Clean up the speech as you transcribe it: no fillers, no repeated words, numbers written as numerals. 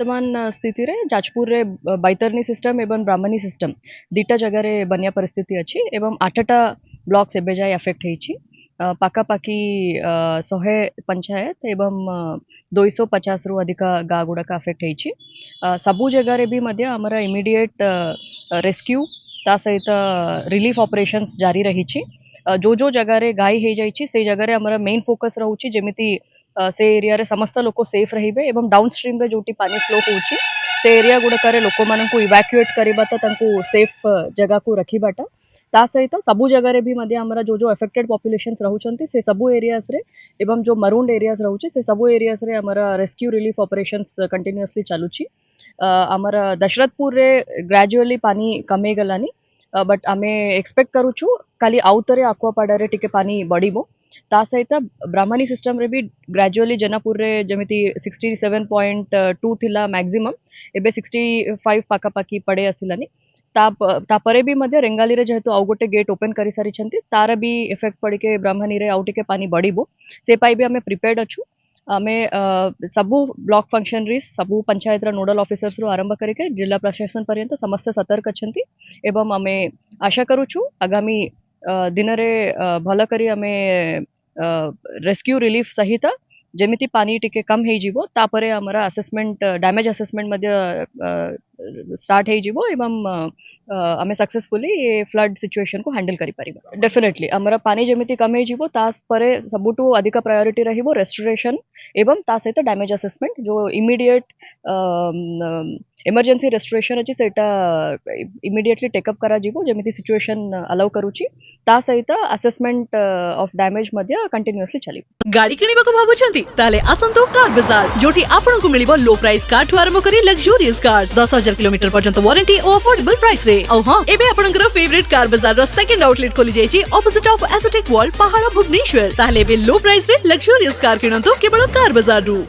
वर्तमान स्थिति रे जाजपुर रे बैतरनी सिस्टम एवं ब्राह्मणी सिस्टम दीटा जगह रे बनिया परिस्थिति अच्छी एवं 8टा ब्लॉक्स एबे जाय अफेक्ट होईची पाखापाखी 100 पंचायत एवं 250 रु अधिक गाँ गुड़ाक अफेक्ट होईची सबू जगह रे भी मध्य हमरा इमीडिएट रेस्क्यू ता सहित रिलीफ ऑपरेशंस जारी रही जो जो जगह रे गाय हो जाइए से जगह रे हमारा मेन फोकस रोचे जमीती से एरिया रे समस्त लोक सेफ रहिबे एवं डाउन स्ट्रीम रे जोटी पानी फ्लो होची से एरिया गुड़ाक लोक मानकु इवैक्यूएट करबाटा तांकु सेफ जगह को रखिबाटा ता सहित सबू जगह रे भी मध्य हमरा जो जो अफेक्टेड पॉपुलेशंस रहउचंती से सबू एरियास रे एवं जो मरूंड एरियास रहउचे से सबू एरियास रे हमरा रेस्क्यू रिलीफ ऑपरेशंस कंटिन्यूअसली चालुची हमरा दशरथपुर रे ग्रेजुअली पानी कमे गलानी बट आमे एक्सपेक्ट करूछु खाली आउतरे आक्वापाड़ा रे टिके पानी बढ़िबो ता सहित ब्राह्मणी सिस्टम रे भी ग्रेजुअली जनापुर रे जमिति 67.2 थिला मैक्सिमम एबे 65 पाखापाखी पड़े आसिलानी तापरे भी मध्य रेंगाली रे जेहेतु आउ गोटे गेट ओपन करि सारी छंती तार भी इफेक्ट पड़ी के ब्राह्मणी रे आउ टिके पानी बढ़िबो से पाई भी आमे प्रिपेयर्ड अछु आमे सबू ब्लॉक फंक्शनरीज सबू पंचायत नोडल ऑफिसर्स रु आरंभ करके जिला प्रशासन पर्यंत समस्त सतर्क अछंती एवं आमे आशा करूछु आगामी दिन रे भल करी आमे रेस्क्यू रिलीफ सहित जेमिति पानी टिके कम हे जीवो तापरे हमरा असेसमेंट डैमेज असेसमेंट मध्य स्टार्ट हे जीवो एवं आमे सक्सेसफुली ये फ्लड सिचुएशन को हैंडल करि परिबा डेफिनेटली हमरा पानी जेमिति कम हे जीवो तास परे सबुटु अधिक प्रायोरिटी रहिबो रेस्टोरेशन एवं ता सहित डैमेज असेसमेंट जो इमीडिएट इमरजेंसी रेस्टोरेशन अछि सेटा इमीडिएटली टेकअप करा जीवो जेमिति सिचुएशन अलाउ करूची ता सहित assessment of damage Madhya continuously चली गाड़ी किनिबा को भाबुछंती ताले आसंतो कार बाजार जोटी आपन को मिलिबो लो प्राइस कार ठु आरंभ करी लग्जरियस कार्स 10,000 किलोमीटर पर्यंत वारंटी और अफोर्डेबल प्राइस रे औ हां एबे आपनकर फेवरेट कार बाजार रो सेकंड आउटलेट खोली जायछि ऑपोजिट ऑफ एसोटेक वॉल पहाड़ भुवनेश्वर ताले बे लो प्राइस रे लग्जरियस कार किनंतो केवल कार बाजार रु।